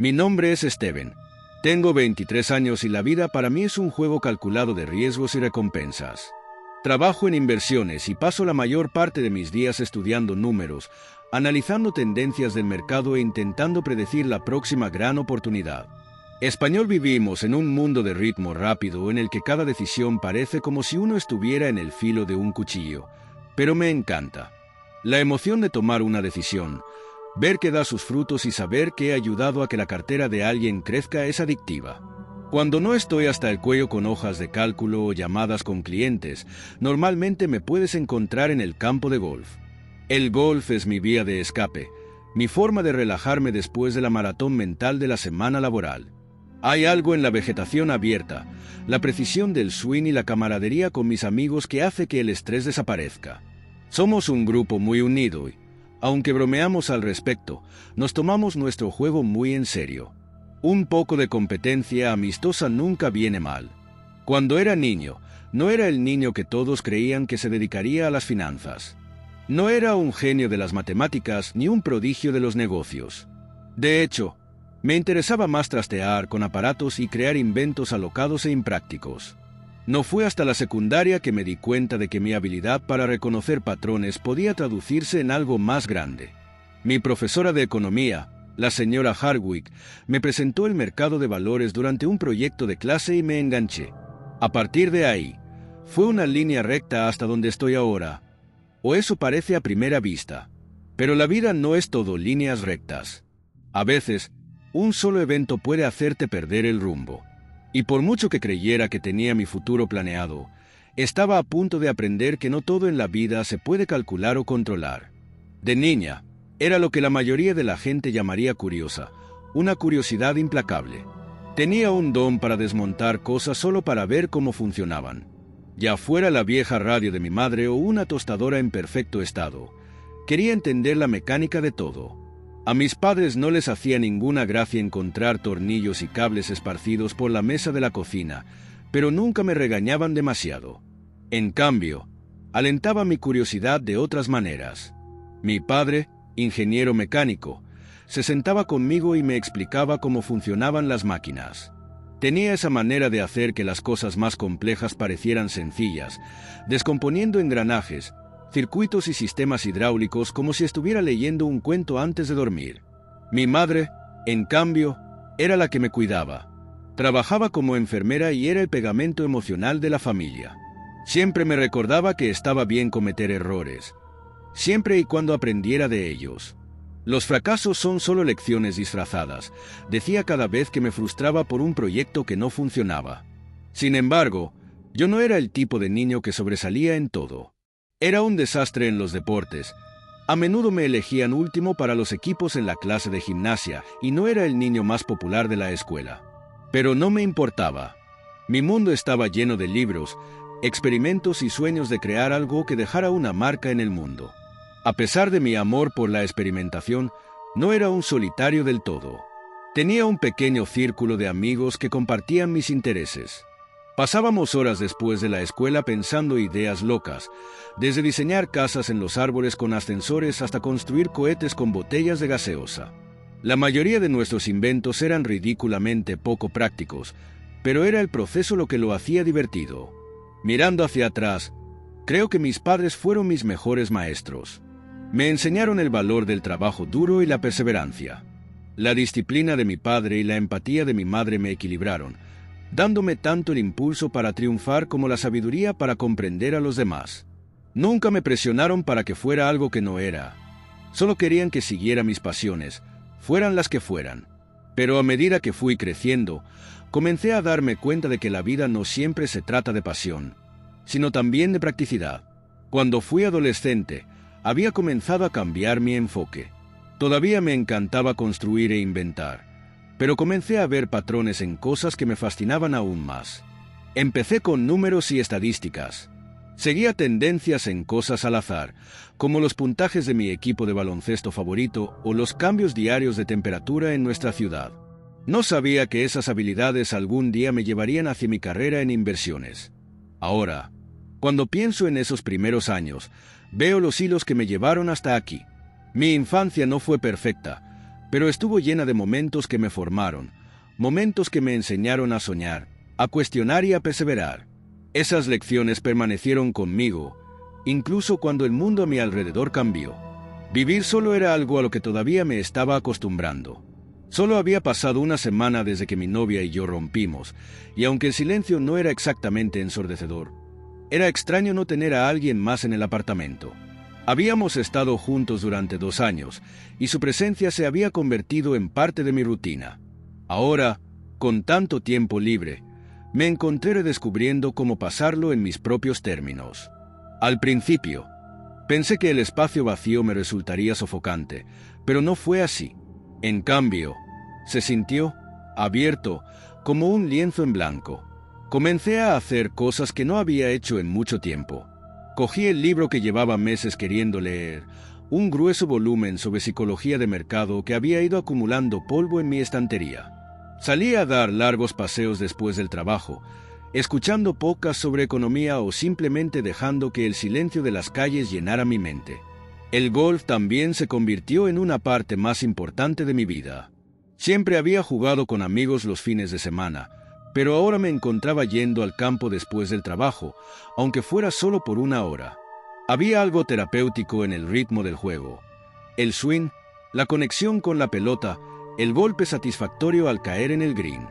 Mi nombre es Steven. Tengo 23 años y la vida para mí es un juego calculado de riesgos y recompensas. Trabajo en inversiones y paso la mayor parte de mis días estudiando números, analizando tendencias del mercado e intentando predecir la próxima gran oportunidad. Español, vivimos en un mundo de ritmo rápido en el que cada decisión parece como si uno estuviera en el filo de un cuchillo, pero me encanta. La emoción de tomar una decisión, ver que da sus frutos y saber que he ayudado a que la cartera de alguien crezca es adictiva. Cuando no estoy hasta el cuello con hojas de cálculo o llamadas con clientes, normalmente me puedes encontrar en el campo de golf. El golf es mi vía de escape, mi forma de relajarme después de la maratón mental de la semana laboral. Hay algo en la vegetación abierta, la precisión del swing y la camaradería con mis amigos que hace que el estrés desaparezca. Somos un grupo muy unido y, aunque bromeamos al respecto, nos tomamos nuestro juego muy en serio. Un poco de competencia amistosa nunca viene mal. Cuando era niño, no era el niño que todos creían que se dedicaría a las finanzas. No era un genio de las matemáticas ni un prodigio de los negocios. De hecho, me interesaba más trastear con aparatos y crear inventos alocados e imprácticos. No fue hasta la secundaria que me di cuenta de que mi habilidad para reconocer patrones podía traducirse en algo más grande. Mi profesora de economía, la señora Hardwick, me presentó el mercado de valores durante un proyecto de clase y me enganché. A partir de ahí, fue una línea recta hasta donde estoy ahora. O eso parece a primera vista. Pero la vida no es todo líneas rectas. A veces, un solo evento puede hacerte perder el rumbo. Y por mucho que creyera que tenía mi futuro planeado, estaba a punto de aprender que no todo en la vida se puede calcular o controlar. De niña, era lo que la mayoría de la gente llamaría curiosa, una curiosidad implacable. Tenía un don para desmontar cosas solo para ver cómo funcionaban. Ya fuera la vieja radio de mi madre o una tostadora en perfecto estado, quería entender la mecánica de todo. A mis padres no les hacía ninguna gracia encontrar tornillos y cables esparcidos por la mesa de la cocina, pero nunca me regañaban demasiado. En cambio, alentaba mi curiosidad de otras maneras. Mi padre, ingeniero mecánico, se sentaba conmigo y me explicaba cómo funcionaban las máquinas. Tenía esa manera de hacer que las cosas más complejas parecieran sencillas, descomponiendo engranajes, circuitos y sistemas hidráulicos como si estuviera leyendo un cuento antes de dormir. Mi madre, en cambio, era la que me cuidaba. Trabajaba como enfermera y era el pegamento emocional de la familia. Siempre me recordaba que estaba bien cometer errores, siempre y cuando aprendiera de ellos. Los fracasos son solo lecciones disfrazadas, decía cada vez que me frustraba por un proyecto que no funcionaba. Sin embargo, yo no era el tipo de niño que sobresalía en todo. Era un desastre en los deportes. A menudo me elegían último para los equipos en la clase de gimnasia y no era el niño más popular de la escuela. Pero no me importaba. Mi mundo estaba lleno de libros, experimentos y sueños de crear algo que dejara una marca en el mundo. A pesar de mi amor por la experimentación, no era un solitario del todo. Tenía un pequeño círculo de amigos que compartían mis intereses. Pasábamos horas después de la escuela pensando ideas locas, desde diseñar casas en los árboles con ascensores hasta construir cohetes con botellas de gaseosa. La mayoría de nuestros inventos eran ridículamente poco prácticos, pero era el proceso lo que lo hacía divertido. Mirando hacia atrás, creo que mis padres fueron mis mejores maestros. Me enseñaron el valor del trabajo duro y la perseverancia. La disciplina de mi padre y la empatía de mi madre me equilibraron, dándome tanto el impulso para triunfar como la sabiduría para comprender a los demás. Nunca me presionaron para que fuera algo que no era. Solo querían que siguiera mis pasiones, fueran las que fueran. Pero a medida que fui creciendo, comencé a darme cuenta de que la vida no siempre se trata de pasión, sino también de practicidad. Cuando fui adolescente, había comenzado a cambiar mi enfoque. Todavía me encantaba construir e inventar, pero comencé a ver patrones en cosas que me fascinaban aún más. Empecé con números y estadísticas. Seguía tendencias en cosas al azar, como los puntajes de mi equipo de baloncesto favorito o los cambios diarios de temperatura en nuestra ciudad. No sabía que esas habilidades algún día me llevarían hacia mi carrera en inversiones. Ahora, cuando pienso en esos primeros años, veo los hilos que me llevaron hasta aquí. Mi infancia no fue perfecta, pero estuvo llena de momentos que me formaron, momentos que me enseñaron a soñar, a cuestionar y a perseverar. Esas lecciones permanecieron conmigo, incluso cuando el mundo a mi alrededor cambió. Vivir solo era algo a lo que todavía me estaba acostumbrando. Solo había pasado una semana desde que mi novia y yo rompimos, y aunque el silencio no era exactamente ensordecedor, era extraño no tener a alguien más en el apartamento. Habíamos estado juntos durante 2 años, y su presencia se había convertido en parte de mi rutina. Ahora, con tanto tiempo libre, me encontré redescubriendo cómo pasarlo en mis propios términos. Al principio, pensé que el espacio vacío me resultaría sofocante, pero no fue así. En cambio, se sintió abierto, como un lienzo en blanco. Comencé a hacer cosas que no había hecho en mucho tiempo. Cogí el libro que llevaba meses queriendo leer, un grueso volumen sobre psicología de mercado que había ido acumulando polvo en mi estantería. Salí a dar largos paseos después del trabajo, escuchando podcasts sobre economía o simplemente dejando que el silencio de las calles llenara mi mente. El golf también se convirtió en una parte más importante de mi vida. Siempre había jugado con amigos los fines de semana, pero ahora me encontraba yendo al campo después del trabajo, aunque fuera solo por 1 hora. Había algo terapéutico en el ritmo del juego. El swing, la conexión con la pelota, el golpe satisfactorio al caer en el green.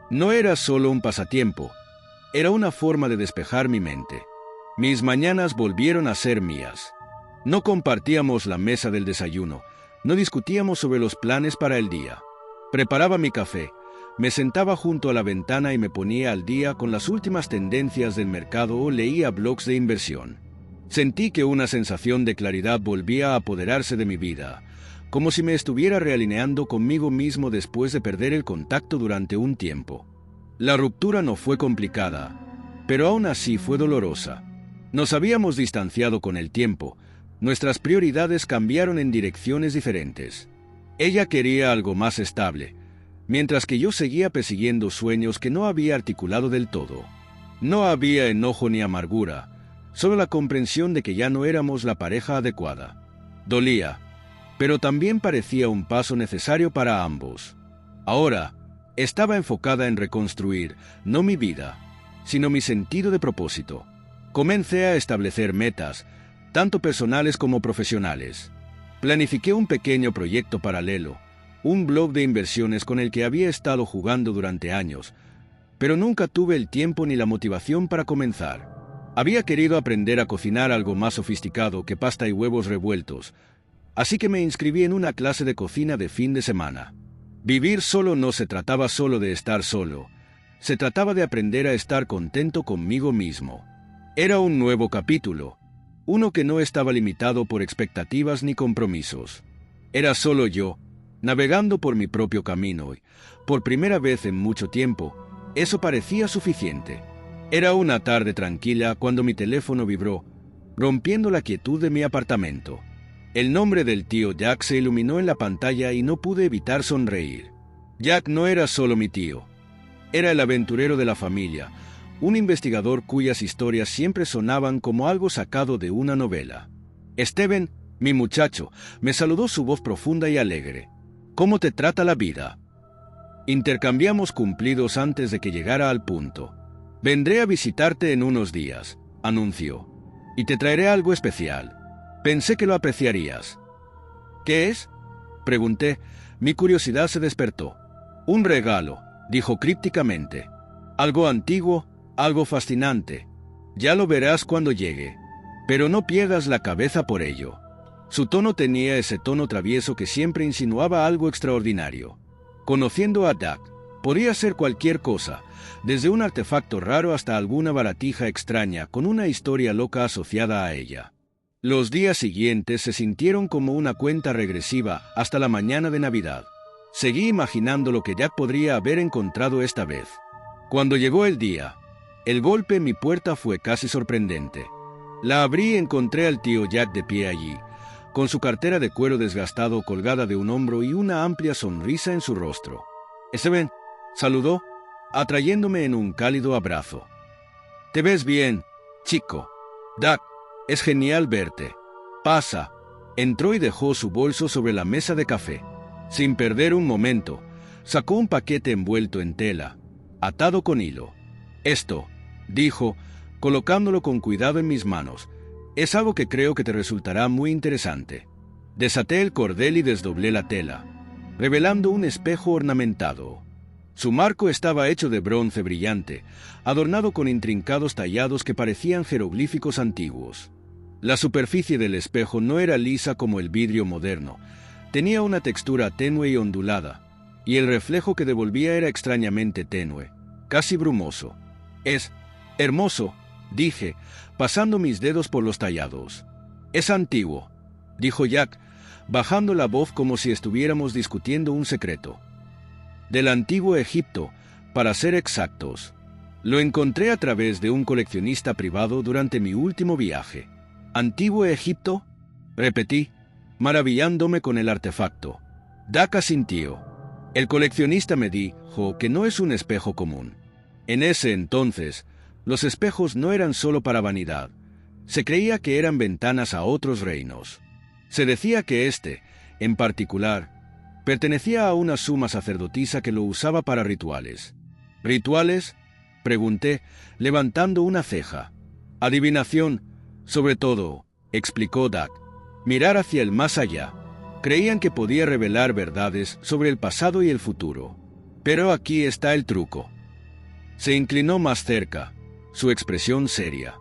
No era solo un pasatiempo, era una forma de despejar mi mente. Mis mañanas volvieron a ser mías. No compartíamos la mesa del desayuno, no discutíamos sobre los planes para el día. Preparaba mi café, me sentaba junto a la ventana y me ponía al día con las últimas tendencias del mercado o leía blogs de inversión. Sentí que una sensación de claridad volvía a apoderarse de mi vida, como si me estuviera realineando conmigo mismo después de perder el contacto durante un tiempo. La ruptura no fue complicada, pero aún así fue dolorosa. Nos habíamos distanciado con el tiempo, nuestras prioridades cambiaron en direcciones diferentes. Ella quería algo más estable, mientras que yo seguía persiguiendo sueños que no había articulado del todo. No había enojo ni amargura, solo la comprensión de que ya no éramos la pareja adecuada. Dolía, pero también parecía un paso necesario para ambos. Ahora, estaba enfocada en reconstruir, no mi vida, sino mi sentido de propósito. Comencé a establecer metas, tanto personales como profesionales. Planifiqué un pequeño proyecto paralelo, un blog de inversiones con el que había estado jugando durante años, pero nunca tuve el tiempo ni la motivación para comenzar. Había querido aprender a cocinar algo más sofisticado que pasta y huevos revueltos, así que me inscribí en una clase de cocina de fin de semana. Vivir solo no se trataba solo de estar solo, se trataba de aprender a estar contento conmigo mismo. Era un nuevo capítulo, uno que no estaba limitado por expectativas ni compromisos. Era solo yo, navegando por mi propio camino y, por primera vez en mucho tiempo, eso parecía suficiente. Era una tarde tranquila cuando mi teléfono vibró, rompiendo la quietud de mi apartamento. El nombre del tío Jack se iluminó en la pantalla y no pude evitar sonreír. Jack no era solo mi tío. Era el aventurero de la familia, un investigador cuyas historias siempre sonaban como algo sacado de una novela. Steven, mi muchacho, me saludó su voz profunda y alegre. ¿Cómo te trata la vida? Intercambiamos cumplidos antes de que llegara al punto. Vendré a visitarte en unos días, anunció, y te traeré algo especial. Pensé que lo apreciarías. ¿Qué es? Pregunté. Mi curiosidad se despertó. Un regalo, dijo crípticamente. Algo antiguo, algo fascinante. Ya lo verás cuando llegue. Pero no pierdas la cabeza por ello. Su tono tenía ese tono travieso que siempre insinuaba algo extraordinario. Conociendo a Jack, podía ser cualquier cosa, desde un artefacto raro hasta alguna baratija extraña con una historia loca asociada a ella. Los días siguientes se sintieron como una cuenta regresiva hasta la mañana de Navidad. Seguí imaginando lo que Jack podría haber encontrado esta vez. Cuando llegó el día, el golpe en mi puerta fue casi sorprendente. La abrí y encontré al tío Jack de pie allí, con su cartera de cuero desgastado colgada de un hombro y una amplia sonrisa en su rostro. «Steven», saludó, atrayéndome en un cálido abrazo. «Te ves bien, chico. Jack, es genial verte. Pasa». Entró y dejó su bolso sobre la mesa de café. Sin perder un momento, sacó un paquete envuelto en tela, atado con hilo. Esto, dijo, colocándolo con cuidado en mis manos, es algo que creo que te resultará muy interesante. Desaté el cordel y desdoblé la tela, revelando un espejo ornamentado. Su marco estaba hecho de bronce brillante, adornado con intrincados tallados que parecían jeroglíficos antiguos. La superficie del espejo no era lisa como el vidrio moderno, tenía una textura tenue y ondulada, y el reflejo que devolvía era extrañamente tenue, casi brumoso. «Es hermoso», dije, pasando mis dedos por los tallados. «Es antiguo», dijo Jack, bajando la voz como si estuviéramos discutiendo un secreto. «Del antiguo Egipto, para ser exactos. Lo encontré a través de un coleccionista privado durante mi último viaje». «¿Antiguo Egipto?», repetí, maravillándome con el artefacto. Jack asintió. El coleccionista me dijo que no es un espejo común. En ese entonces, los espejos no eran solo para vanidad. Se creía que eran ventanas a otros reinos. Se decía que este, en particular, pertenecía a una suma sacerdotisa que lo usaba para rituales. ¿Rituales?, pregunté, levantando una ceja. «Adivinación, sobre todo», explicó Jack. «Mirar hacia el más allá». Creían que podía revelar verdades sobre el pasado y el futuro. Pero aquí está el truco. Se inclinó más cerca, su expresión seria.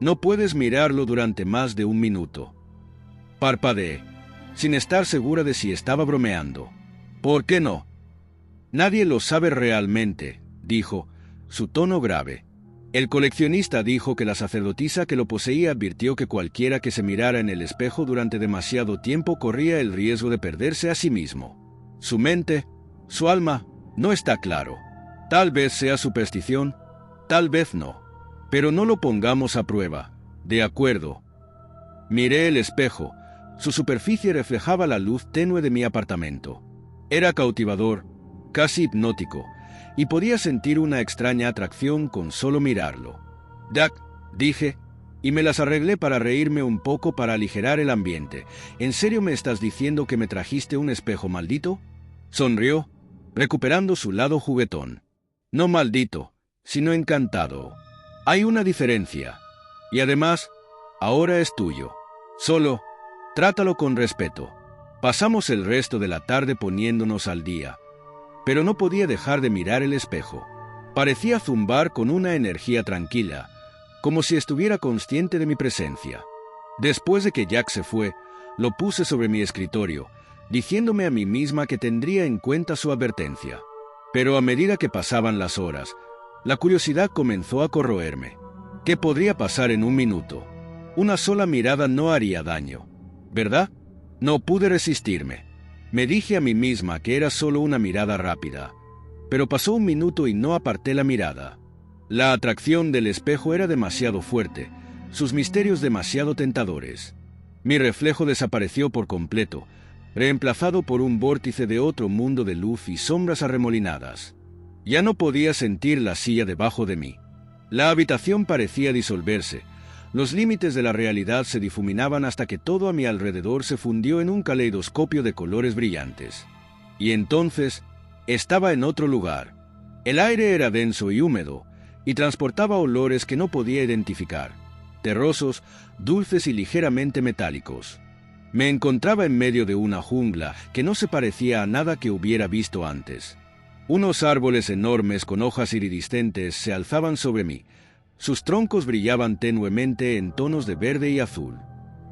«No puedes mirarlo durante más de un minuto». Parpadeé, sin estar segura de si estaba bromeando. «¿Por qué no?». «Nadie lo sabe realmente», dijo, su tono grave. El coleccionista dijo que la sacerdotisa que lo poseía advirtió que cualquiera que se mirara en el espejo durante demasiado tiempo corría el riesgo de perderse a sí mismo. Su mente, su alma, no está claro. Tal vez sea superstición, tal vez no. Pero no lo pongamos a prueba. «De acuerdo». Miré el espejo. Su superficie reflejaba la luz tenue de mi apartamento. Era cautivador, casi hipnótico, y podía sentir una extraña atracción con solo mirarlo. «Jack», dije, y me las arreglé para reírme un poco para aligerar el ambiente. «¿En serio me estás diciendo que me trajiste un espejo maldito?». Sonrió, recuperando su lado juguetón. «No maldito, sino encantado. Hay una diferencia. Y además, ahora es tuyo. Solo, trátalo con respeto». Pasamos el resto de la tarde poniéndonos al día, pero no podía dejar de mirar el espejo. Parecía zumbar con una energía tranquila, como si estuviera consciente de mi presencia. Después de que Jack se fue, lo puse sobre mi escritorio, diciéndome a mí misma que tendría en cuenta su advertencia. Pero a medida que pasaban las horas, la curiosidad comenzó a corroerme. ¿Qué podría pasar en un minuto? Una sola mirada no haría daño, ¿verdad? No pude resistirme. Me dije a mí misma que era solo una mirada rápida, pero pasó un minuto y no aparté la mirada. La atracción del espejo era demasiado fuerte, sus misterios demasiado tentadores. Mi reflejo desapareció por completo, reemplazado por un vórtice de otro mundo de luz y sombras arremolinadas. Ya no podía sentir la silla debajo de mí. La habitación parecía disolverse. Los límites de la realidad se difuminaban hasta que todo a mi alrededor se fundió en un caleidoscopio de colores brillantes. Y entonces estaba en otro lugar. El aire era denso y húmedo, y transportaba olores que no podía identificar, terrosos, dulces y ligeramente metálicos. Me encontraba en medio de una jungla que no se parecía a nada que hubiera visto antes. Unos árboles enormes con hojas iridiscentes se alzaban sobre mí. Sus troncos brillaban tenuemente en tonos de verde y azul.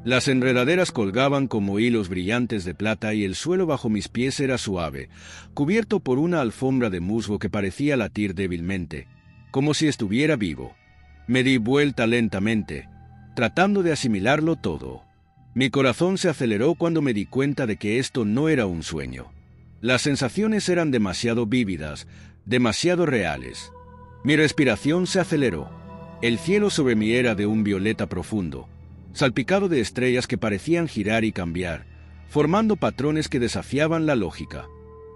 Las enredaderas colgaban como hilos brillantes de plata y el suelo bajo mis pies era suave, cubierto por una alfombra de musgo que parecía latir débilmente, como si estuviera vivo. Me di vuelta lentamente, tratando de asimilarlo todo. Mi corazón se aceleró cuando me di cuenta de que esto no era un sueño. Las sensaciones eran demasiado vívidas, demasiado reales. Mi respiración se aceleró. El cielo sobre mí era de un violeta profundo, salpicado de estrellas que parecían girar y cambiar, formando patrones que desafiaban la lógica.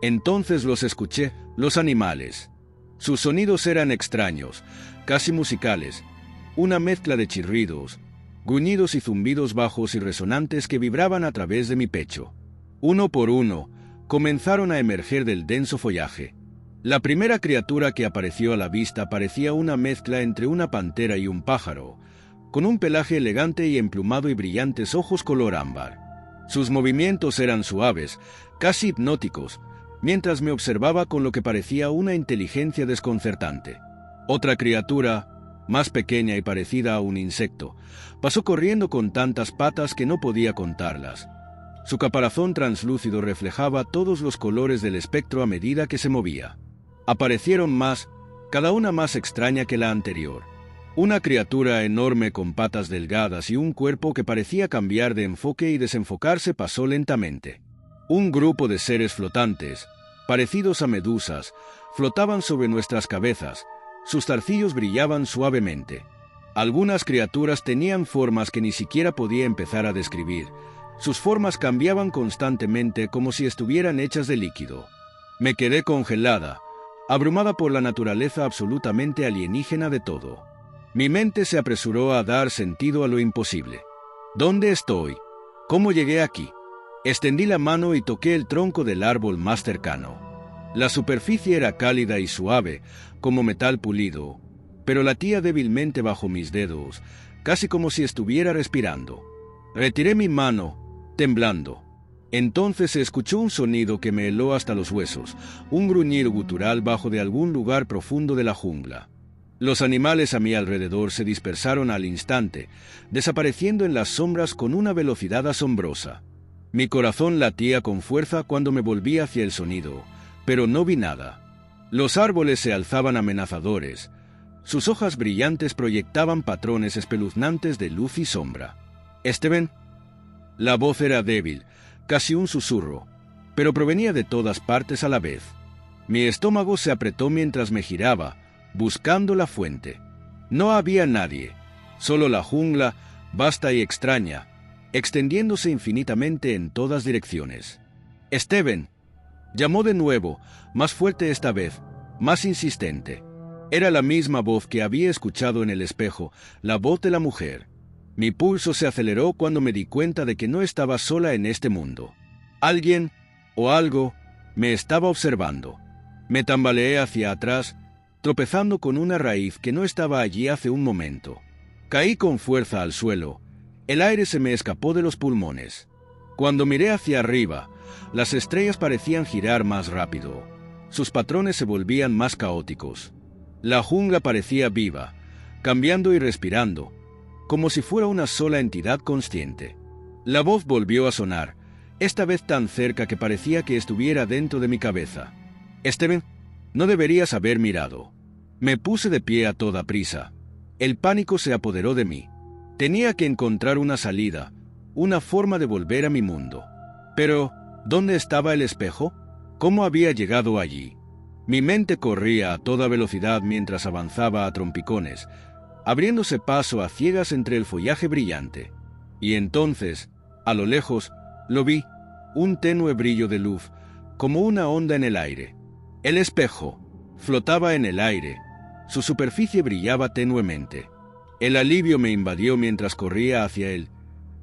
Entonces los escuché, los animales. Sus sonidos eran extraños, casi musicales, una mezcla de chirridos, gruñidos y zumbidos bajos y resonantes que vibraban a través de mi pecho. Uno por uno, comenzaron a emerger del denso follaje. La primera criatura que apareció a la vista parecía una mezcla entre una pantera y un pájaro, con un pelaje elegante y emplumado y brillantes ojos color ámbar. Sus movimientos eran suaves, casi hipnóticos, mientras me observaba con lo que parecía una inteligencia desconcertante. Otra criatura, más pequeña y parecida a un insecto, pasó corriendo con tantas patas que no podía contarlas. Su caparazón translúcido reflejaba todos los colores del espectro a medida que se movía. Aparecieron más, cada una más extraña que la anterior. Una criatura enorme con patas delgadas y un cuerpo que parecía cambiar de enfoque y desenfocarse pasó lentamente. Un grupo de seres flotantes, parecidos a medusas, flotaban sobre nuestras cabezas. Sus zarcillos brillaban suavemente. Algunas criaturas tenían formas que ni siquiera podía empezar a describir. Sus formas cambiaban constantemente como si estuvieran hechas de líquido. Me quedé congelada, abrumada por la naturaleza absolutamente alienígena de todo. Mi mente se apresuró a dar sentido a lo imposible. ¿Dónde estoy? ¿Cómo llegué aquí? Extendí la mano y toqué el tronco del árbol más cercano. La superficie era cálida y suave, como metal pulido, pero latía débilmente bajo mis dedos, casi como si estuviera respirando. Retiré mi mano, temblando. Entonces se escuchó un sonido que me heló hasta los huesos, un gruñir gutural bajo de algún lugar profundo de la jungla. Los animales a mi alrededor se dispersaron al instante, desapareciendo en las sombras con una velocidad asombrosa. Mi corazón latía con fuerza cuando me volví hacia el sonido, pero no vi nada. Los árboles se alzaban amenazadores. Sus hojas brillantes proyectaban patrones espeluznantes de luz y sombra. «¿Steven?» La voz era débil, casi un susurro, pero provenía de todas partes a la vez. Mi estómago se apretó mientras me giraba, buscando la fuente. No había nadie, solo la jungla, vasta y extraña, extendiéndose infinitamente en todas direcciones. «Steven», llamó de nuevo, más fuerte esta vez, más insistente. Era la misma voz que había escuchado en el espejo, la voz de la mujer. Mi pulso se aceleró cuando me di cuenta de que no estaba sola en este mundo. Alguien, o algo, me estaba observando. Me tambaleé hacia atrás, tropezando con una raíz que no estaba allí hace un momento. Caí con fuerza al suelo. El aire se me escapó de los pulmones. Cuando miré hacia arriba, las estrellas parecían girar más rápido. Sus patrones se volvían más caóticos. La jungla parecía viva, cambiando y respirando, como si fuera una sola entidad consciente. La voz volvió a sonar, esta vez tan cerca que parecía que estuviera dentro de mi cabeza. «Steven, no deberías haber mirado». Me puse de pie a toda prisa. El pánico se apoderó de mí. Tenía que encontrar una salida, una forma de volver a mi mundo. Pero, ¿dónde estaba el espejo? ¿Cómo había llegado allí? Mi mente corría a toda velocidad mientras avanzaba a trompicones, abriéndose paso a ciegas entre el follaje brillante. Y entonces, a lo lejos, lo vi, un tenue brillo de luz, como una onda en el aire. El espejo flotaba en el aire, su superficie brillaba tenuemente. El alivio me invadió mientras corría hacia él,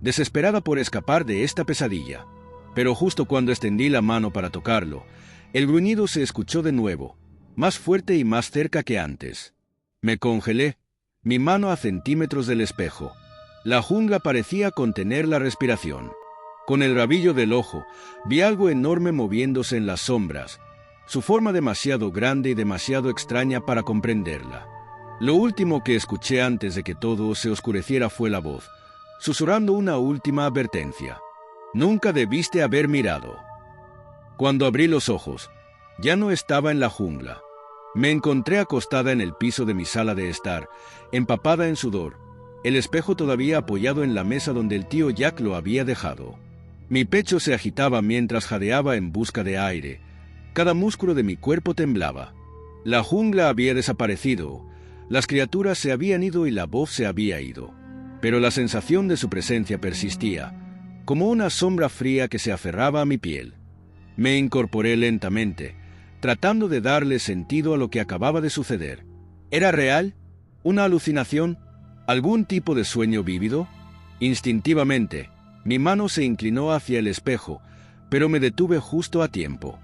desesperada por escapar de esta pesadilla. Pero justo cuando extendí la mano para tocarlo, el gruñido se escuchó de nuevo, más fuerte y más cerca que antes. Me congelé, mi mano a centímetros del espejo. La jungla parecía contener la respiración. Con el rabillo del ojo, vi algo enorme moviéndose en las sombras, su forma demasiado grande y demasiado extraña para comprenderla. Lo último que escuché antes de que todo se oscureciera fue la voz, susurrando una última advertencia. «Nunca debiste haber mirado». Cuando abrí los ojos, ya no estaba en la jungla. Me encontré acostada en el piso de mi sala de estar, empapada en sudor, el espejo todavía apoyado en la mesa donde el tío Jack lo había dejado. Mi pecho se agitaba mientras jadeaba en busca de aire. Cada músculo de mi cuerpo temblaba. La jungla había desaparecido, las criaturas se habían ido y la voz se había ido. Pero la sensación de su presencia persistía, como una sombra fría que se aferraba a mi piel. Me incorporé lentamente, tratando de darle sentido a lo que acababa de suceder. ¿Era real? ¿Una alucinación? ¿Algún tipo de sueño vívido? Instintivamente, mi mano se inclinó hacia el espejo, pero me detuve justo a tiempo.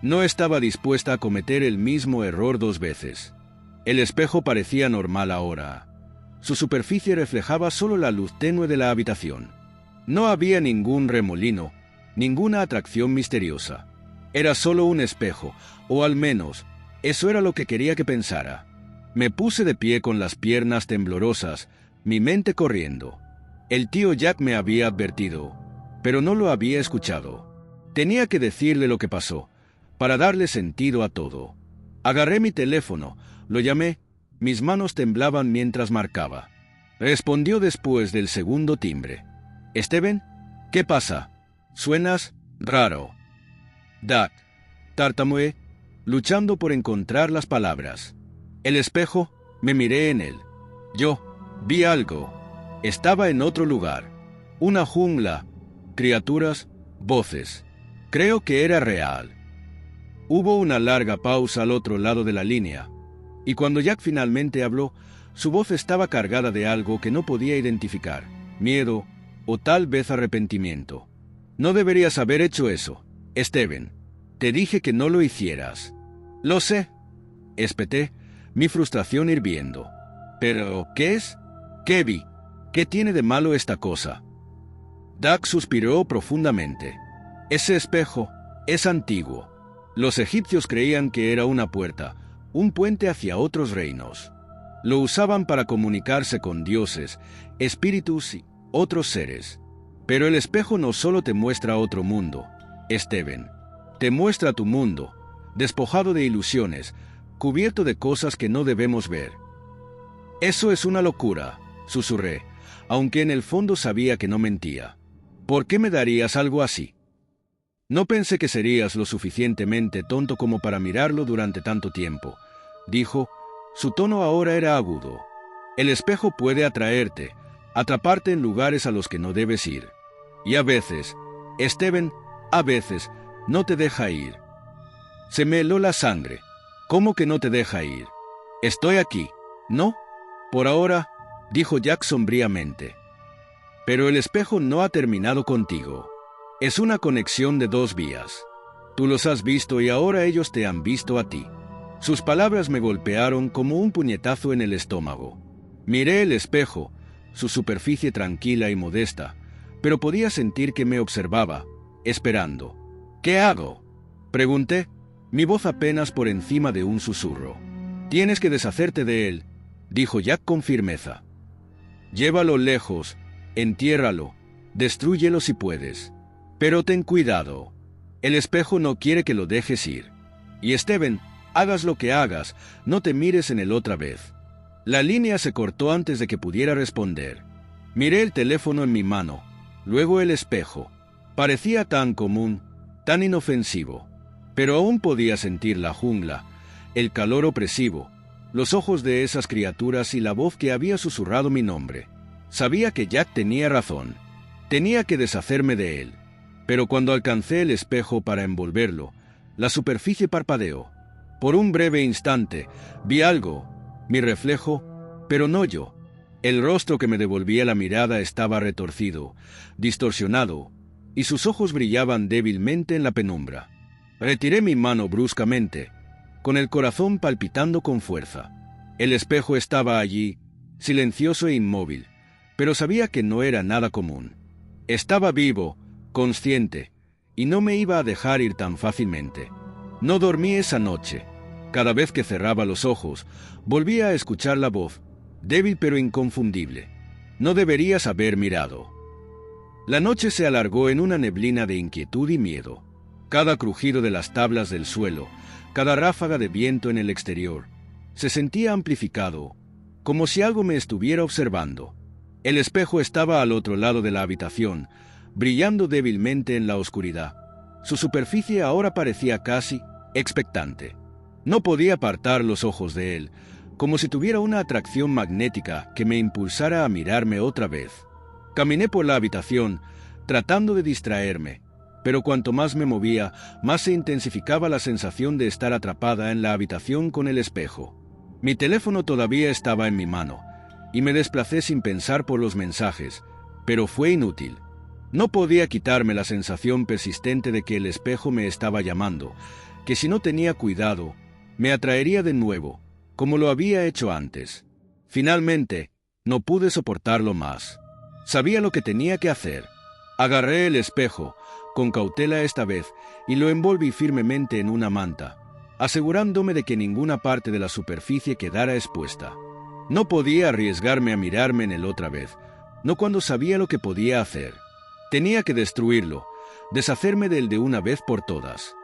No estaba dispuesta a cometer el mismo error 2 veces. El espejo parecía normal ahora. Su superficie reflejaba solo la luz tenue de la habitación. No había ningún remolino, ninguna atracción misteriosa. Era solo un espejo, o al menos, eso era lo que quería que pensara. Me puse de pie con las piernas temblorosas, mi mente corriendo. El tío Jack me había advertido, pero no lo había escuchado. Tenía que decirle lo que pasó, para darle sentido a todo. Agarré mi teléfono, lo llamé, mis manos temblaban mientras marcaba. Respondió después del segundo timbre. «Steven, ¿qué pasa? Suenas raro». «Doug», tartamudeé, luchando por encontrar las palabras. El espejo, me miré en él. Yo vi algo. Estaba en otro lugar. Una jungla, criaturas, voces. Creo que era real. Hubo una larga pausa al otro lado de la línea, y cuando Jack finalmente habló, su voz estaba cargada de algo que no podía identificar, miedo o tal vez arrepentimiento. «No deberías haber hecho eso, Steven. Te dije que no lo hicieras». «Lo sé», espeté, mi frustración hirviendo. «¿Pero qué es? ¿Qué vi? ¿Qué tiene de malo esta cosa?» Doug suspiró profundamente. «Ese espejo es antiguo. Los egipcios creían que era una puerta, un puente hacia otros reinos. Lo usaban para comunicarse con dioses, espíritus y otros seres. Pero el espejo no solo te muestra otro mundo, Steven. Te muestra tu mundo, despojado de ilusiones, cubierto de cosas que no debemos ver». «Eso es una locura», susurré, aunque en el fondo sabía que no mentía. «¿Por qué me darías algo así?» «No pensé que serías lo suficientemente tonto como para mirarlo durante tanto tiempo», dijo. Su tono ahora era agudo. «El espejo puede atraerte, atraparte en lugares a los que no debes ir. Y a veces, Steven, a veces, no te deja ir». Se me heló la sangre. «¿Cómo que no te deja ir? Estoy aquí, ¿no? Por ahora», dijo Jack sombríamente. «Pero el espejo no ha terminado contigo. Es una conexión de 2 vías. Tú los has visto y ahora ellos te han visto a ti». Sus palabras me golpearon como un puñetazo en el estómago. Miré el espejo, su superficie tranquila y modesta, pero podía sentir que me observaba, esperando. «¿Qué hago?», pregunté, mi voz apenas por encima de un susurro. «Tienes que deshacerte de él», dijo Jack con firmeza. «Llévalo lejos, entiérralo, destrúyelo si puedes. Pero ten cuidado. El espejo no quiere que lo dejes ir. Y Steven, hagas lo que hagas, no te mires en él otra vez». La línea se cortó antes de que pudiera responder. Miré el teléfono en mi mano, luego el espejo. Parecía tan común, tan inofensivo, pero aún podía sentir la jungla, el calor opresivo, los ojos de esas criaturas y la voz que había susurrado mi nombre. Sabía que Jack tenía razón. Tenía que deshacerme de él. Pero cuando alcancé el espejo para envolverlo, la superficie parpadeó. Por un breve instante, vi algo, mi reflejo, pero no yo. El rostro que me devolvía la mirada estaba retorcido, distorsionado, y sus ojos brillaban débilmente en la penumbra. Retiré mi mano bruscamente, con el corazón palpitando con fuerza. El espejo estaba allí, silencioso e inmóvil, pero sabía que no era nada común. Estaba vivo, consciente, y no me iba a dejar ir tan fácilmente. No dormí esa noche. Cada vez que cerraba los ojos, volvía a escuchar la voz, débil pero inconfundible. No deberías haber mirado. La noche se alargó en una neblina de inquietud y miedo. Cada crujido de las tablas del suelo, cada ráfaga de viento en el exterior, se sentía amplificado, como si algo me estuviera observando. El espejo estaba al otro lado de la habitación, brillando débilmente en la oscuridad. Su superficie ahora parecía casi expectante. No podía apartar los ojos de él, como si tuviera una atracción magnética que me impulsara a mirarme otra vez. Caminé por la habitación, tratando de distraerme, pero cuanto más me movía, más se intensificaba la sensación de estar atrapada en la habitación con el espejo. Mi teléfono todavía estaba en mi mano, y me desplacé sin pensar por los mensajes, pero fue inútil. No podía quitarme la sensación persistente de que el espejo me estaba llamando, que si no tenía cuidado, me atraería de nuevo, como lo había hecho antes. Finalmente, no pude soportarlo más. Sabía lo que tenía que hacer. Agarré el espejo, con cautela esta vez, y lo envolví firmemente en una manta, asegurándome de que ninguna parte de la superficie quedara expuesta. No podía arriesgarme a mirarme en él otra vez, no cuando sabía lo que podía hacer. Tenía que destruirlo, deshacerme de él de una vez por todas.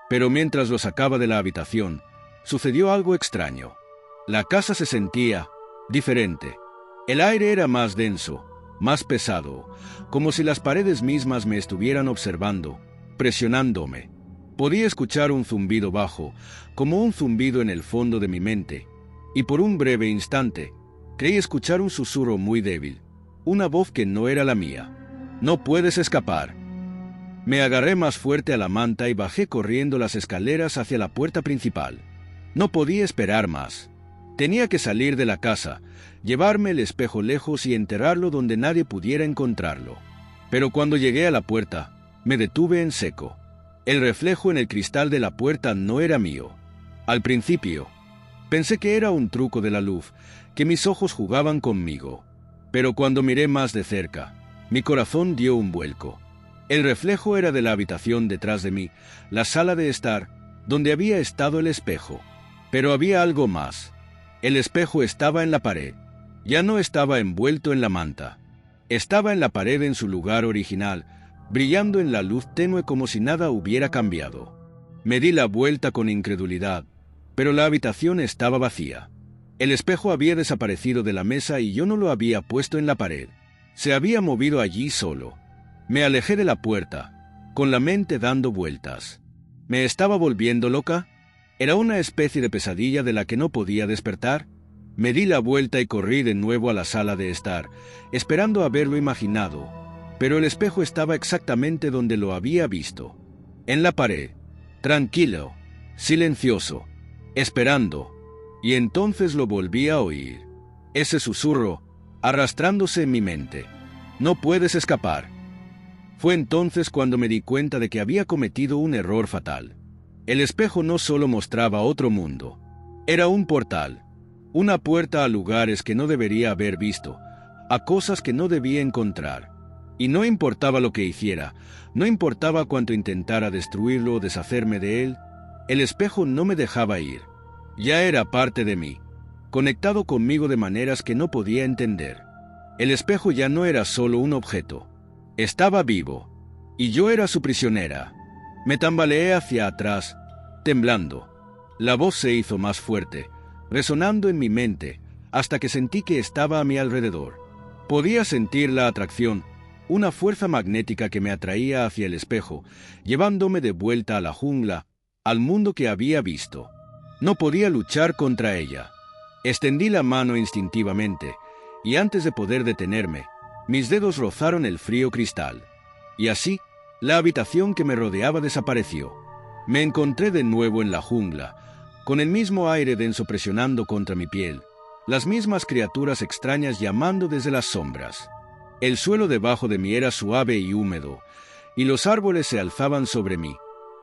Pero mientras lo sacaba de la habitación, sucedió algo extraño. La casa se sentía diferente. El aire era más denso, más pesado, como si las paredes mismas me estuvieran observando, presionándome. Podía escuchar un zumbido bajo, como un zumbido en el fondo de mi mente, y por un breve instante, creí escuchar un susurro muy débil, una voz que no era la mía. «No puedes escapar». Me agarré más fuerte a la manta y bajé corriendo las escaleras hacia la puerta principal. No podía esperar más. Tenía que salir de la casa, llevarme el espejo lejos y enterrarlo donde nadie pudiera encontrarlo. Pero cuando llegué a la puerta, me detuve en seco. El reflejo en el cristal de la puerta no era mío. Al principio, pensé que era un truco de la luz, que mis ojos jugaban conmigo. Pero cuando miré más de cerca, mi corazón dio un vuelco. El reflejo era de la habitación detrás de mí, la sala de estar, donde había estado el espejo. Pero había algo más. El espejo estaba en la pared. Ya no estaba envuelto en la manta. Estaba en la pared en su lugar original, brillando en la luz tenue como si nada hubiera cambiado. Me di la vuelta con incredulidad, pero la habitación estaba vacía. El espejo había desaparecido de la mesa y yo no lo había puesto en la pared. Se había movido allí solo. Me alejé de la puerta, con la mente dando vueltas. ¿Me estaba volviendo loca? ¿Era una especie de pesadilla de la que no podía despertar? Me di la vuelta y corrí de nuevo a la sala de estar, esperando haberlo imaginado, pero el espejo estaba exactamente donde lo había visto, en la pared, tranquilo, silencioso, esperando, y entonces lo volví a oír. Ese susurro, arrastrándose en mi mente. «No puedes escapar». Fue entonces cuando me di cuenta de que había cometido un error fatal. El espejo no solo mostraba otro mundo, era un portal, una puerta a lugares que no debería haber visto, a cosas que no debía encontrar. Y no importaba lo que hiciera, no importaba cuánto intentara destruirlo o deshacerme de él, el espejo no me dejaba ir. Ya era parte de mí, conectado conmigo de maneras que no podía entender. El espejo ya no era solo un objeto. Estaba vivo, y yo era su prisionera. Me tambaleé hacia atrás, temblando. La voz se hizo más fuerte, resonando en mi mente, hasta que sentí que estaba a mi alrededor. Podía sentir la atracción, una fuerza magnética que me atraía hacia el espejo, llevándome de vuelta a la jungla, al mundo que había visto. No podía luchar contra ella. Extendí la mano instintivamente, y antes de poder detenerme, mis dedos rozaron el frío cristal. Y así, la habitación que me rodeaba desapareció. Me encontré de nuevo en la jungla, con el mismo aire denso presionando contra mi piel, las mismas criaturas extrañas llamando desde las sombras. El suelo debajo de mí era suave y húmedo, y los árboles se alzaban sobre mí,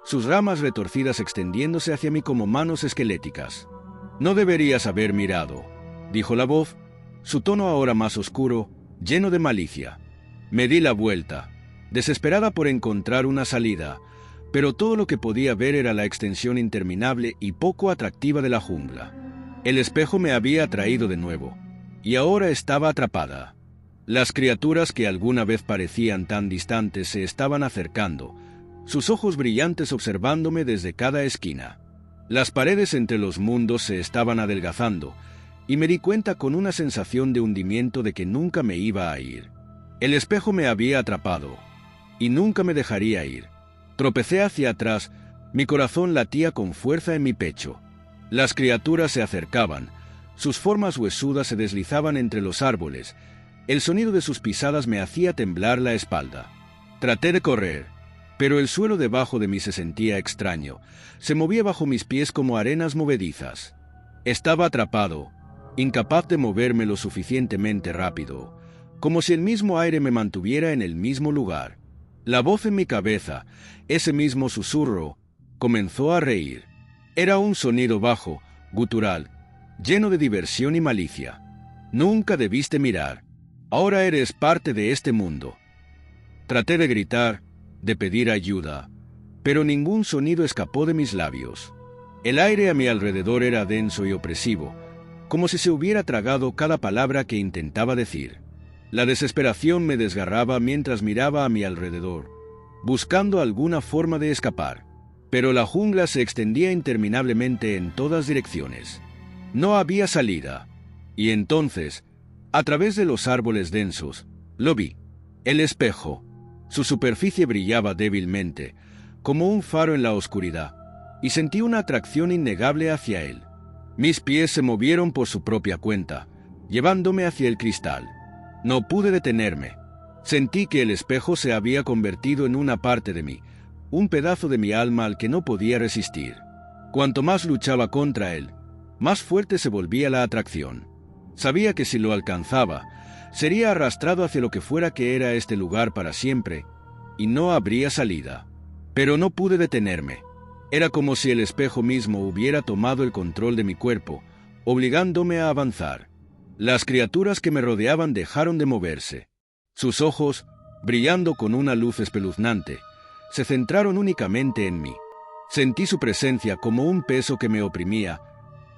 sus ramas retorcidas extendiéndose hacia mí como manos esqueléticas. «No deberías haber mirado», dijo la voz, su tono ahora más oscuro, lleno de malicia. Me di la vuelta, desesperada por encontrar una salida, pero todo lo que podía ver era la extensión interminable y poco atractiva de la jungla. El espejo me había atraído de nuevo, y ahora estaba atrapada. Las criaturas que alguna vez parecían tan distantes se estaban acercando, sus ojos brillantes observándome desde cada esquina. Las paredes entre los mundos se estaban adelgazando, y me di cuenta con una sensación de hundimiento de que nunca me iba a ir. El espejo me había atrapado, y nunca me dejaría ir. Tropecé hacia atrás, mi corazón latía con fuerza en mi pecho. Las criaturas se acercaban, sus formas huesudas se deslizaban entre los árboles, el sonido de sus pisadas me hacía temblar la espalda. Traté de correr, pero el suelo debajo de mí se sentía extraño, se movía bajo mis pies como arenas movedizas. Estaba atrapado, incapaz de moverme lo suficientemente rápido, como si el mismo aire me mantuviera en el mismo lugar. La voz en mi cabeza, ese mismo susurro, comenzó a reír. Era un sonido bajo, gutural, lleno de diversión y malicia. Nunca debiste mirar. Ahora eres parte de este mundo. Traté de gritar, de pedir ayuda, pero ningún sonido escapó de mis labios. El aire a mi alrededor era denso y opresivo, como si se hubiera tragado cada palabra que intentaba decir. La desesperación me desgarraba mientras miraba a mi alrededor, buscando alguna forma de escapar, pero la jungla se extendía interminablemente en todas direcciones. No había salida, y entonces, a través de los árboles densos, lo vi. El espejo. Su superficie brillaba débilmente, como un faro en la oscuridad, y sentí una atracción innegable hacia él. Mis pies se movieron por su propia cuenta, llevándome hacia el cristal. No pude detenerme. Sentí que el espejo se había convertido en una parte de mí, un pedazo de mi alma al que no podía resistir. Cuanto más luchaba contra él, más fuerte se volvía la atracción. Sabía que si lo alcanzaba, sería arrastrado hacia lo que fuera que era este lugar para siempre, y no habría salida. Pero no pude detenerme. Era como si el espejo mismo hubiera tomado el control de mi cuerpo, obligándome a avanzar. Las criaturas que me rodeaban dejaron de moverse. Sus ojos, brillando con una luz espeluznante, se centraron únicamente en mí. Sentí su presencia como un peso que me oprimía,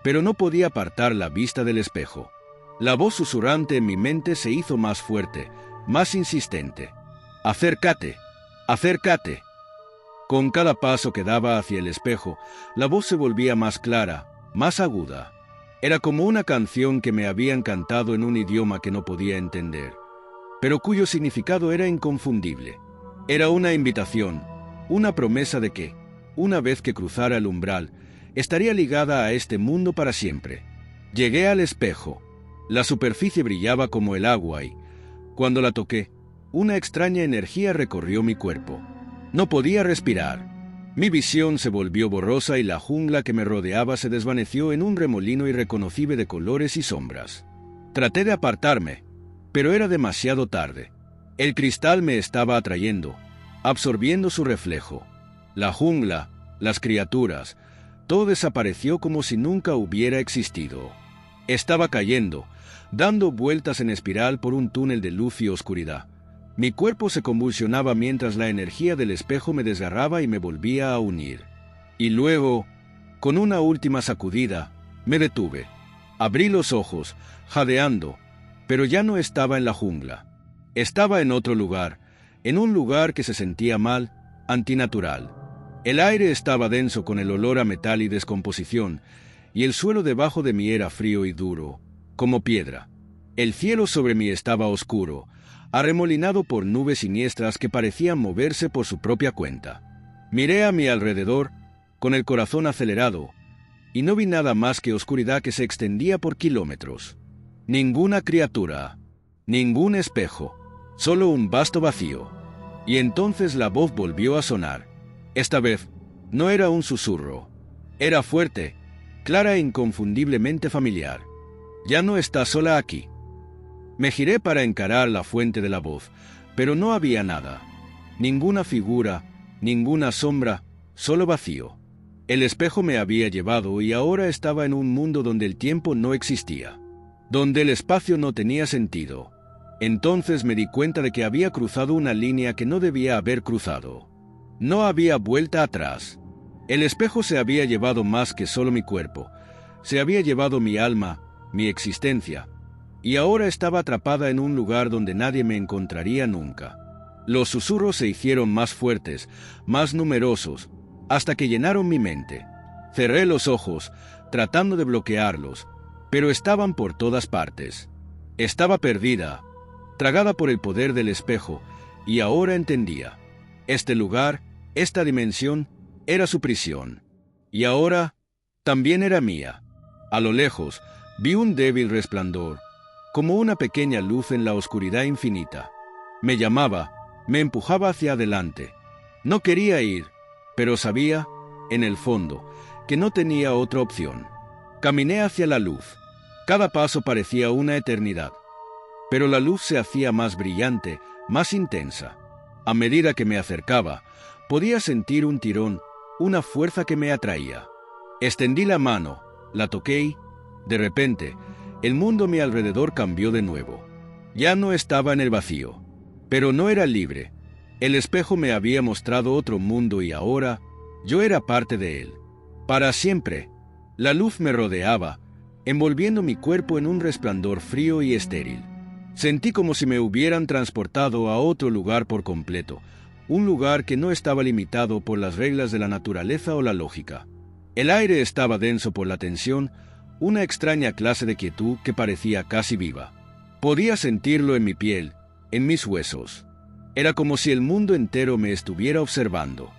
pero no podía apartar la vista del espejo. La voz susurrante en mi mente se hizo más fuerte, más insistente. «Acércate, acércate». Con cada paso que daba hacia el espejo, la voz se volvía más clara, más aguda. Era como una canción que me habían cantado en un idioma que no podía entender, pero cuyo significado era inconfundible. Era una invitación, una promesa de que, una vez que cruzara el umbral, estaría ligada a este mundo para siempre. Llegué al espejo. La superficie brillaba como el agua y, cuando la toqué, una extraña energía recorrió mi cuerpo. No podía respirar. Mi visión se volvió borrosa y la jungla que me rodeaba se desvaneció en un remolino irreconocible de colores y sombras. Traté de apartarme, pero era demasiado tarde. El cristal me estaba atrayendo, absorbiendo su reflejo. La jungla, las criaturas, todo desapareció como si nunca hubiera existido. Estaba cayendo, dando vueltas en espiral por un túnel de luz y oscuridad. Mi cuerpo se convulsionaba mientras la energía del espejo me desgarraba y me volvía a unir. Y luego, con una última sacudida, me detuve. Abrí los ojos, jadeando, pero ya no estaba en la jungla. Estaba en otro lugar, en un lugar que se sentía mal, antinatural. El aire estaba denso con el olor a metal y descomposición, y el suelo debajo de mí era frío y duro, como piedra. El cielo sobre mí estaba oscuro, arremolinado por nubes siniestras que parecían moverse por su propia cuenta. Miré a mi alrededor, con el corazón acelerado, y no vi nada más que oscuridad que se extendía por kilómetros. Ninguna criatura, ningún espejo, solo un vasto vacío. Y entonces la voz volvió a sonar. Esta vez, no era un susurro. Era fuerte, clara e inconfundiblemente familiar. «Ya no estás sola aquí». Me giré para encarar la fuente de la voz, pero no había nada. Ninguna figura, ninguna sombra, solo vacío. El espejo me había llevado y ahora estaba en un mundo donde el tiempo no existía, donde el espacio no tenía sentido. Entonces me di cuenta de que había cruzado una línea que no debía haber cruzado. No había vuelta atrás. El espejo se había llevado más que solo mi cuerpo. Se había llevado mi alma, mi existencia, y ahora estaba atrapada en un lugar donde nadie me encontraría nunca. Los susurros se hicieron más fuertes, más numerosos, hasta que llenaron mi mente. Cerré los ojos, tratando de bloquearlos, pero estaban por todas partes. Estaba perdida, tragada por el poder del espejo, y ahora entendía. Este lugar, esta dimensión, era su prisión. Y ahora, también era mía. A lo lejos, vi un débil resplandor, como una pequeña luz en la oscuridad infinita. Me llamaba, me empujaba hacia adelante. No quería ir, pero sabía, en el fondo, que no tenía otra opción. Caminé hacia la luz. Cada paso parecía una eternidad. Pero la luz se hacía más brillante, más intensa. A medida que me acercaba, podía sentir un tirón, una fuerza que me atraía. Extendí la mano, la toqué y, de repente, el mundo a mi alrededor cambió de nuevo. Ya no estaba en el vacío, pero no era libre. El espejo me había mostrado otro mundo y ahora yo era parte de él. Para siempre, la luz me rodeaba, envolviendo mi cuerpo en un resplandor frío y estéril. Sentí como si me hubieran transportado a otro lugar por completo, un lugar que no estaba limitado por las reglas de la naturaleza o la lógica. El aire estaba denso por la tensión, una extraña clase de quietud que parecía casi viva. Podía sentirlo en mi piel, en mis huesos. Era como si el mundo entero me estuviera observando.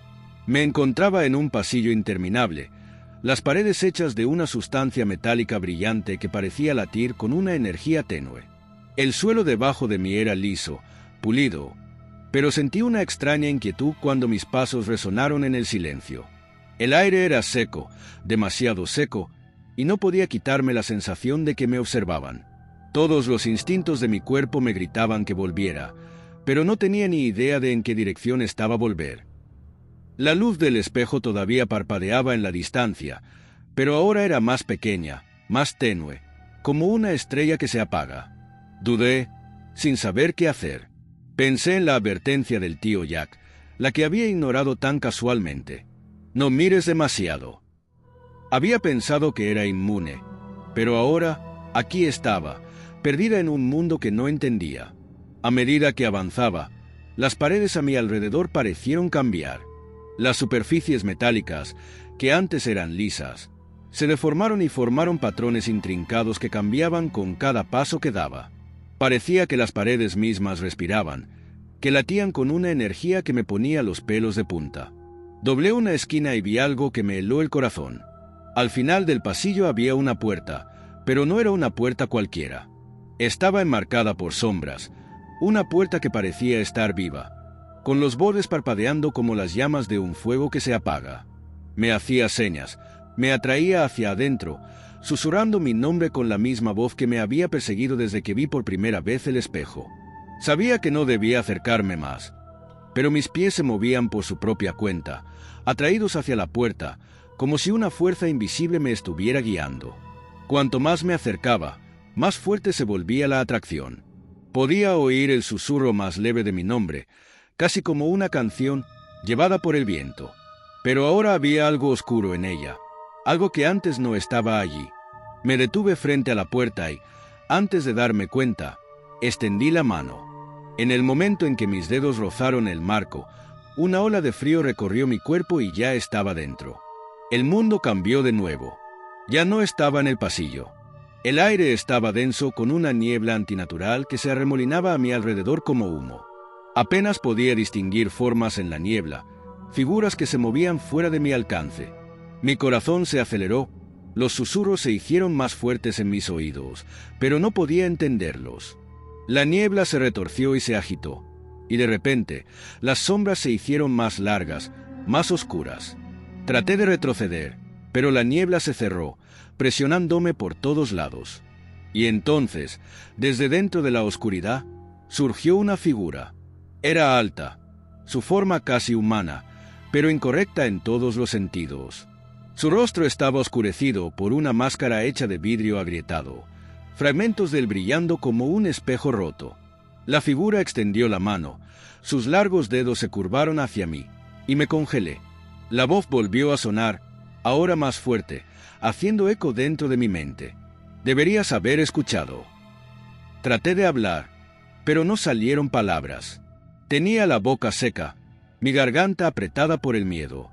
Me encontraba en un pasillo interminable, las paredes hechas de una sustancia metálica brillante que parecía latir con una energía tenue. El suelo debajo de mí era liso, pulido, pero sentí una extraña inquietud cuando mis pasos resonaron en el silencio. El aire era seco, demasiado seco, y no podía quitarme la sensación de que me observaban. Todos los instintos de mi cuerpo me gritaban que volviera, pero no tenía ni idea de en qué dirección estaba volver. La luz del espejo todavía parpadeaba en la distancia, pero ahora era más pequeña, más tenue, como una estrella que se apaga. Dudé, sin saber qué hacer. Pensé en la advertencia del tío Jack, la que había ignorado tan casualmente. No mires demasiado. Había pensado que era inmune, pero ahora, aquí estaba, perdida en un mundo que no entendía. A medida que avanzaba, las paredes a mi alrededor parecieron cambiar. Las superficies metálicas, que antes eran lisas, se deformaron y formaron patrones intrincados que cambiaban con cada paso que daba. Parecía que las paredes mismas respiraban, que latían con una energía que me ponía los pelos de punta. Doblé una esquina y vi algo que me heló el corazón. Al final del pasillo había una puerta, pero no era una puerta cualquiera. Estaba enmarcada por sombras, una puerta que parecía estar viva, con los bordes parpadeando como las llamas de un fuego que se apaga. Me hacía señas, me atraía hacia adentro, susurrando mi nombre con la misma voz que me había perseguido desde que vi por primera vez el espejo. Sabía que no debía acercarme más, pero mis pies se movían por su propia cuenta, atraídos hacia la puerta, como si una fuerza invisible me estuviera guiando. Cuanto más me acercaba, más fuerte se volvía la atracción. Podía oír el susurro más leve de mi nombre, casi como una canción llevada por el viento. Pero ahora había algo oscuro en ella, algo que antes no estaba allí. Me detuve frente a la puerta y, antes de darme cuenta, extendí la mano. En el momento en que mis dedos rozaron el marco, una ola de frío recorrió mi cuerpo y ya estaba dentro. El mundo cambió de nuevo. Ya no estaba en el pasillo. El aire estaba denso con una niebla antinatural que se arremolinaba a mi alrededor como humo. Apenas podía distinguir formas en la niebla, figuras que se movían fuera de mi alcance. Mi corazón se aceleró, los susurros se hicieron más fuertes en mis oídos, pero no podía entenderlos. La niebla se retorció y se agitó, y de repente las sombras se hicieron más largas, más oscuras. Traté de retroceder, pero la niebla se cerró, presionándome por todos lados. Y entonces, desde dentro de la oscuridad, surgió una figura. Era alta, su forma casi humana, pero incorrecta en todos los sentidos. Su rostro estaba oscurecido por una máscara hecha de vidrio agrietado, fragmentos del brillando como un espejo roto. La figura extendió la mano, sus largos dedos se curvaron hacia mí, y me congelé. La voz volvió a sonar, ahora más fuerte, haciendo eco dentro de mi mente. Deberías haber escuchado. Traté de hablar, pero no salieron palabras. Tenía la boca seca, mi garganta apretada por el miedo.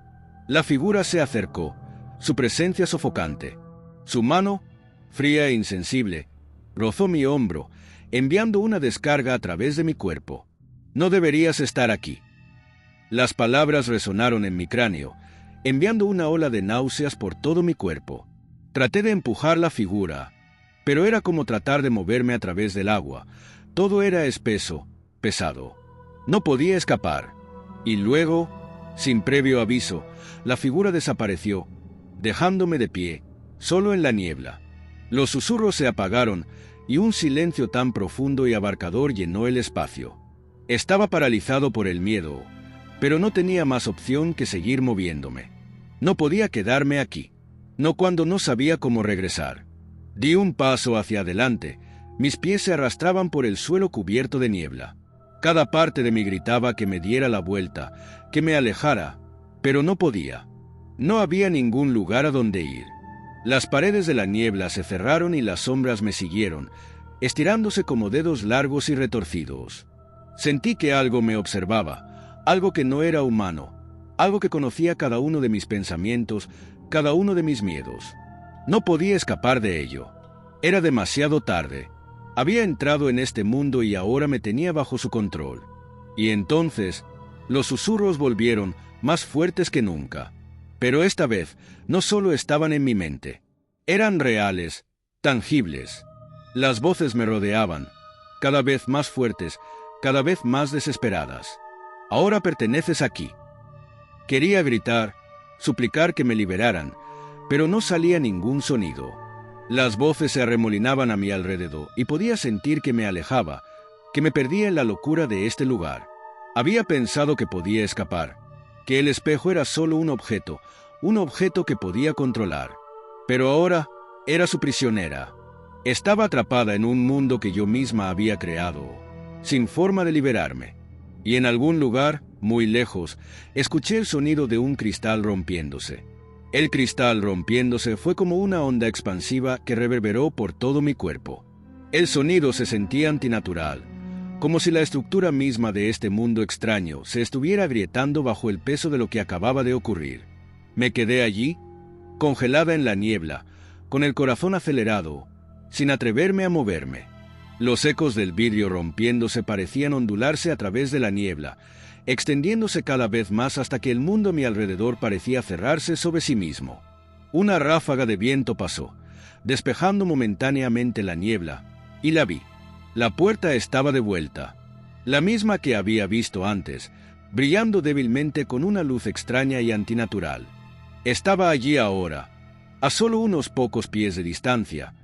La figura se acercó, su presencia sofocante. Su mano, fría e insensible, rozó mi hombro, enviando una descarga a través de mi cuerpo. No deberías estar aquí. Las palabras resonaron en mi cráneo, enviando una ola de náuseas por todo mi cuerpo. Traté de empujar la figura, pero era como tratar de moverme a través del agua. Todo era espeso, pesado. No podía escapar. Y luego, sin previo aviso, la figura desapareció, dejándome de pie, solo en la niebla. Los susurros se apagaron y un silencio tan profundo y abarcador llenó el espacio. Estaba paralizado por el miedo, pero no tenía más opción que seguir moviéndome. No podía quedarme aquí, no cuando no sabía cómo regresar. Di un paso hacia adelante, mis pies se arrastraban por el suelo cubierto de niebla. Cada parte de mí gritaba que me diera la vuelta, que me alejara, pero no podía. No había ningún lugar a donde ir. Las paredes de la niebla se cerraron y las sombras me siguieron, estirándose como dedos largos y retorcidos. Sentí que algo me observaba, algo que no era humano, algo que conocía cada uno de mis pensamientos, cada uno de mis miedos. No podía escapar de ello. Era demasiado tarde. Había entrado en este mundo y ahora me tenía bajo su control. Y entonces, los susurros volvieron más fuertes que nunca. Pero esta vez, no solo estaban en mi mente. Eran reales, tangibles. Las voces me rodeaban, cada vez más fuertes, cada vez más desesperadas. Ahora perteneces aquí. Quería gritar, suplicar que me liberaran, pero no salía ningún sonido. Las voces se arremolinaban a mi alrededor y podía sentir que me alejaba, que me perdía en la locura de este lugar. Había pensado que podía escapar, que el espejo era solo un objeto que podía controlar. Pero ahora era su prisionera. Estaba atrapada en un mundo que yo misma había creado, sin forma de liberarme. Y en algún lugar, muy lejos, escuché el sonido de un cristal rompiéndose. El cristal rompiéndose fue como una onda expansiva que reverberó por todo mi cuerpo. El sonido se sentía antinatural, como si la estructura misma de este mundo extraño se estuviera agrietando bajo el peso de lo que acababa de ocurrir. Me quedé allí, congelada en la niebla, con el corazón acelerado, sin atreverme a moverme. Los ecos del vidrio rompiéndose parecían ondularse a través de la niebla, extendiéndose cada vez más hasta que el mundo a mi alrededor parecía cerrarse sobre sí mismo. Una ráfaga de viento pasó, despejando momentáneamente la niebla, y la vi. La puerta estaba de vuelta, la misma que había visto antes, brillando débilmente con una luz extraña y antinatural. Estaba allí ahora, a solo unos pocos pies de distancia,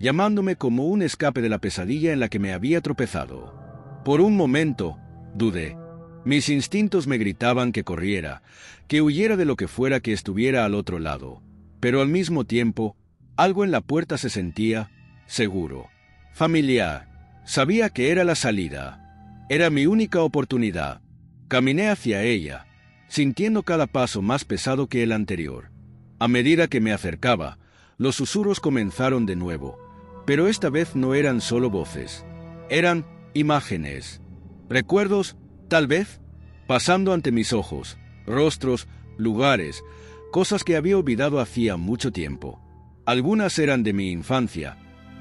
llamándome como un escape de la pesadilla en la que me había tropezado. Por un momento, dudé. Mis instintos me gritaban que corriera, que huyera de lo que fuera que estuviera al otro lado. Pero al mismo tiempo, algo en la puerta se sentía seguro, familiar. Sabía que era la salida. Era mi única oportunidad. Caminé hacia ella, sintiendo cada paso más pesado que el anterior. A medida que me acercaba, los susurros comenzaron de nuevo, pero esta vez no eran solo voces. Eran imágenes, recuerdos, tal vez, pasando ante mis ojos, rostros, lugares, cosas que había olvidado hacía mucho tiempo. Algunas eran de mi infancia,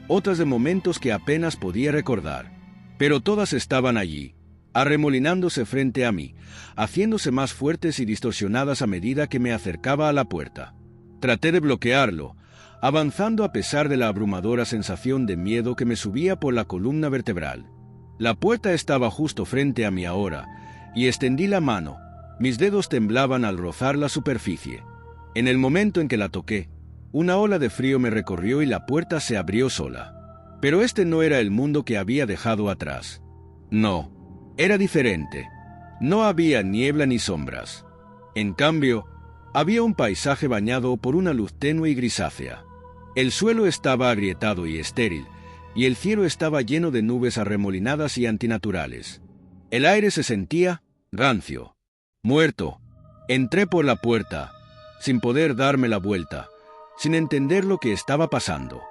otras de momentos que apenas podía recordar, pero todas estaban allí, arremolinándose frente a mí, haciéndose más fuertes y distorsionadas a medida que me acercaba a la puerta. Traté de bloquearlo, avanzando a pesar de la abrumadora sensación de miedo que me subía por la columna vertebral. La puerta estaba justo frente a mí ahora, y extendí la mano. Mis dedos temblaban al rozar la superficie. En el momento en que la toqué, una ola de frío me recorrió y la puerta se abrió sola. Pero este no era el mundo que había dejado atrás. No, era diferente. No había niebla ni sombras. En cambio, había un paisaje bañado por una luz tenue y grisácea. El suelo estaba agrietado y estéril, y el cielo estaba lleno de nubes arremolinadas y antinaturales. El aire se sentía rancio, muerto. Entré por la puerta, sin poder darme la vuelta, sin entender lo que estaba pasando.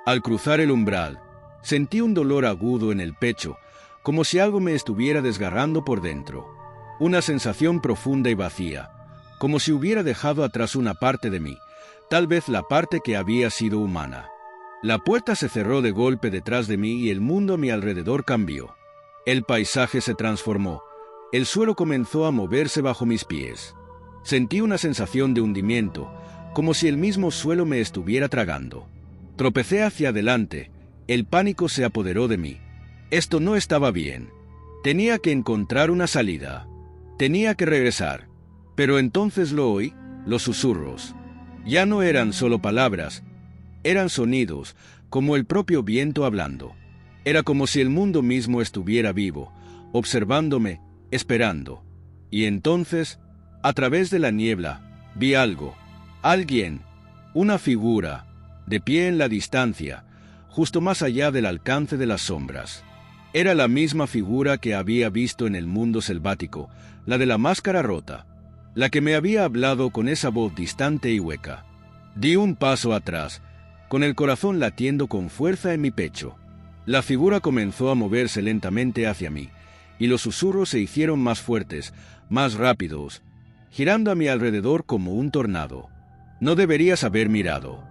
Al cruzar el umbral, sentí un dolor agudo en el pecho, como si algo me estuviera desgarrando por dentro. Una sensación profunda y vacía, como si hubiera dejado atrás una parte de mí, tal vez la parte que había sido humana. La puerta se cerró de golpe detrás de mí y el mundo a mi alrededor cambió. El paisaje se transformó. El suelo comenzó a moverse bajo mis pies. Sentí una sensación de hundimiento, como si el mismo suelo me estuviera tragando. Tropecé hacia adelante. El pánico se apoderó de mí. Esto no estaba bien. Tenía que encontrar una salida. Tenía que regresar. Pero entonces lo oí, los susurros. Ya no eran solo palabras, eran sonidos, como el propio viento hablando. Era como si el mundo mismo estuviera vivo, observándome, esperando. Y entonces, a través de la niebla, vi algo, alguien, una figura, de pie en la distancia, justo más allá del alcance de las sombras. Era la misma figura que había visto en el mundo selvático, la de la máscara rota, la que me había hablado con esa voz distante y hueca. Di un paso atrás, con el corazón latiendo con fuerza en mi pecho. La figura comenzó a moverse lentamente hacia mí, y los susurros se hicieron más fuertes, más rápidos, girando a mi alrededor como un tornado. No deberías haber mirado.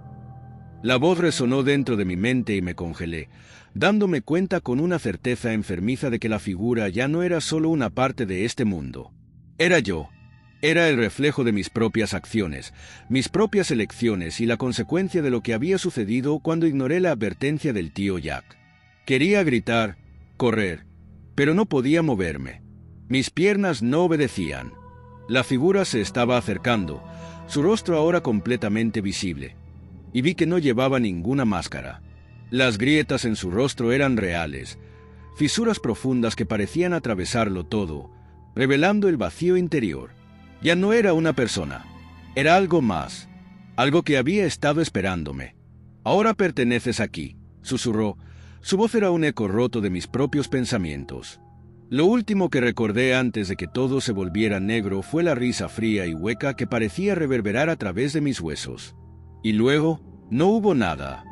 La voz resonó dentro de mi mente y me congelé, dándome cuenta con una certeza enfermiza de que la figura ya no era solo una parte de este mundo. Era yo. Era el reflejo de mis propias acciones, mis propias elecciones y la consecuencia de lo que había sucedido cuando ignoré la advertencia del tío Jack. Quería gritar, correr, pero no podía moverme. Mis piernas no obedecían. La figura se estaba acercando, su rostro ahora completamente visible, y vi que no llevaba ninguna máscara. Las grietas en su rostro eran reales, fisuras profundas que parecían atravesarlo todo, revelando el vacío interior. Ya no era una persona, era algo más, algo que había estado esperándome. Ahora perteneces aquí, susurró. Su voz era un eco roto de mis propios pensamientos. Lo último que recordé antes de que todo se volviera negro fue la risa fría y hueca que parecía reverberar a través de mis huesos. Y luego, no hubo nada.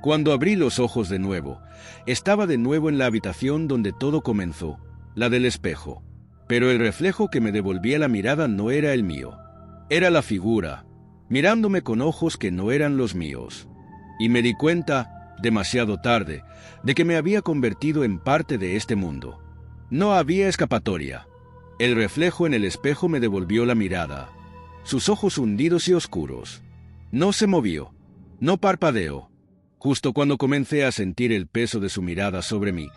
Cuando abrí los ojos de nuevo, estaba de nuevo en la habitación donde todo comenzó, la del espejo. Pero el reflejo que me devolvía la mirada no era el mío. Era la figura, mirándome con ojos que no eran los míos. Y me di cuenta, demasiado tarde, de que me había convertido en parte de este mundo. No había escapatoria. El reflejo en el espejo me devolvió la mirada. Sus ojos hundidos y oscuros. No se movió. No parpadeó. Justo cuando comencé a sentir el peso de su mirada sobre mí,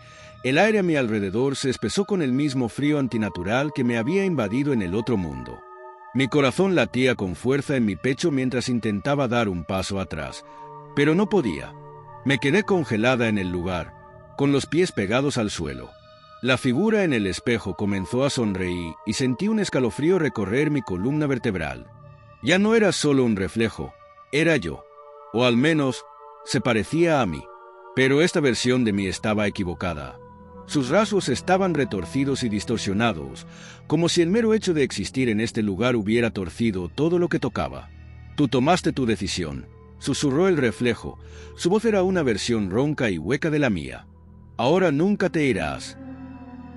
el aire a mi alrededor se espesó con el mismo frío antinatural que me había invadido en el otro mundo. Mi corazón latía con fuerza en mi pecho mientras intentaba dar un paso atrás, pero no podía. Me quedé congelada en el lugar, con los pies pegados al suelo. La figura en el espejo comenzó a sonreír y sentí un escalofrío recorrer mi columna vertebral. Ya no era solo un reflejo, era yo, o al menos se parecía a mí. Pero esta versión de mí estaba equivocada. Sus rasgos estaban retorcidos y distorsionados, como si el mero hecho de existir en este lugar hubiera torcido todo lo que tocaba. Tú tomaste tu decisión, susurró el reflejo. Su voz era una versión ronca y hueca de la mía. Ahora nunca te irás.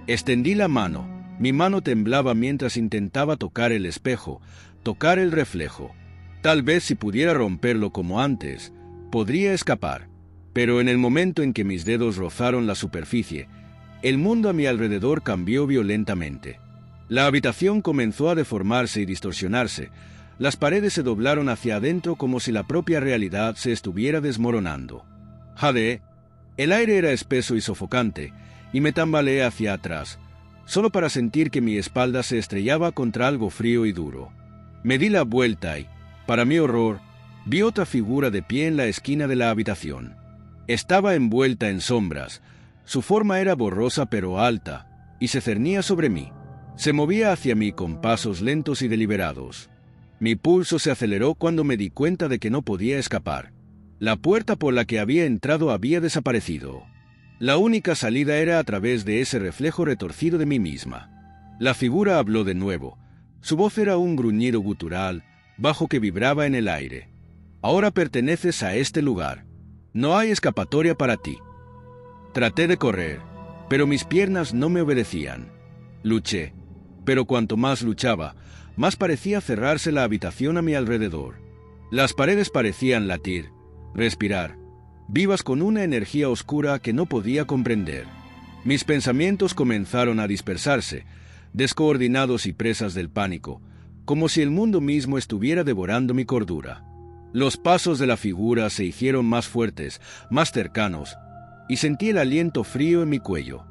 Extendí la mano. Mi mano temblaba mientras intentaba tocar el espejo, tocar el reflejo. Tal vez si pudiera romperlo como antes, podría escapar. Pero en el momento en que mis dedos rozaron la superficie, el mundo a mi alrededor cambió violentamente. La habitación comenzó a deformarse y distorsionarse. Las paredes se doblaron hacia adentro como si la propia realidad se estuviera desmoronando. Jadeé. El aire era espeso y sofocante, y me tambaleé hacia atrás, solo para sentir que mi espalda se estrellaba contra algo frío y duro. Me di la vuelta y, para mi horror, vi otra figura de pie en la esquina de la habitación. Estaba envuelta en sombras. Su forma era borrosa pero alta, y se cernía sobre mí. Se movía hacia mí con pasos lentos y deliberados. Mi pulso se aceleró cuando me di cuenta de que no podía escapar. La puerta por la que había entrado había desaparecido. La única salida era a través de ese reflejo retorcido de mí misma. La figura habló de nuevo. Su voz era un gruñido gutural, bajo que vibraba en el aire. Ahora perteneces a este lugar. No hay escapatoria para ti. Traté de correr, pero mis piernas no me obedecían. Luché, pero cuanto más luchaba, más parecía cerrarse la habitación a mi alrededor. Las paredes parecían latir, respirar, vivas con una energía oscura que no podía comprender. Mis pensamientos comenzaron a dispersarse, descoordinados y presas del pánico, como si el mundo mismo estuviera devorando mi cordura. Los pasos de la figura se hicieron más fuertes, más cercanos, y sentí el aliento frío en mi cuello.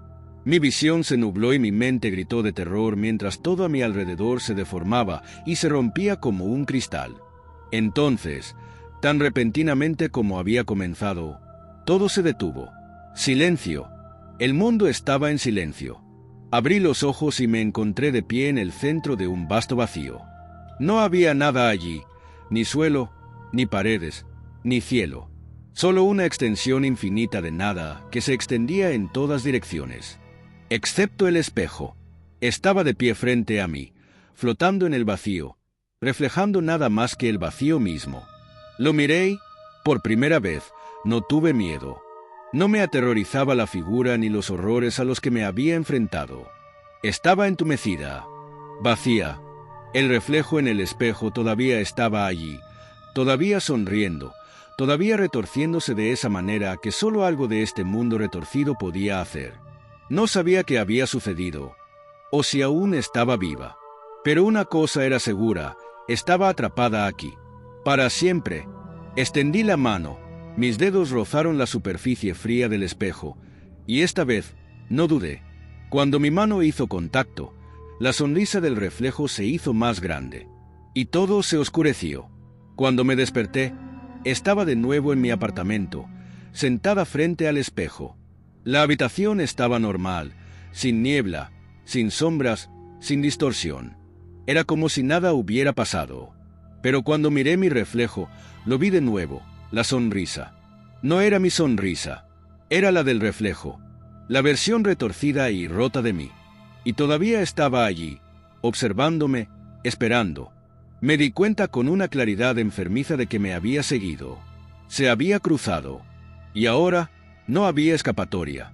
Mi visión se nubló y mi mente gritó de terror mientras todo a mi alrededor se deformaba y se rompía como un cristal. Entonces, tan repentinamente como había comenzado, todo se detuvo. Silencio. El mundo estaba en silencio. Abrí los ojos y me encontré de pie en el centro de un vasto vacío. No había nada allí, ni suelo, ni paredes, ni cielo. Solo una extensión infinita de nada que se extendía en todas direcciones. Excepto el espejo. Estaba de pie frente a mí, flotando en el vacío, reflejando nada más que el vacío mismo. Lo miré y, por primera vez, no tuve miedo. No me aterrorizaba la figura ni los horrores a los que me había enfrentado. Estaba entumecida, vacía. El reflejo en el espejo todavía estaba allí, todavía sonriendo, todavía retorciéndose de esa manera que solo algo de este mundo retorcido podía hacer. No sabía qué había sucedido, o si aún estaba viva. Pero una cosa era segura, estaba atrapada aquí. Para siempre. Extendí la mano, mis dedos rozaron la superficie fría del espejo, y esta vez no dudé. Cuando mi mano hizo contacto, la sonrisa del reflejo se hizo más grande, y todo se oscureció. Cuando me desperté, estaba de nuevo en mi apartamento, sentada frente al espejo. La habitación estaba normal, sin niebla, sin sombras, sin distorsión. Era como si nada hubiera pasado. Pero cuando miré mi reflejo, lo vi de nuevo, la sonrisa. No era mi sonrisa, era la del reflejo, la versión retorcida y rota de mí. Y todavía estaba allí, observándome, esperando. Me di cuenta con una claridad enfermiza de que me había seguido. Se había cruzado. Y ahora no había escapatoria.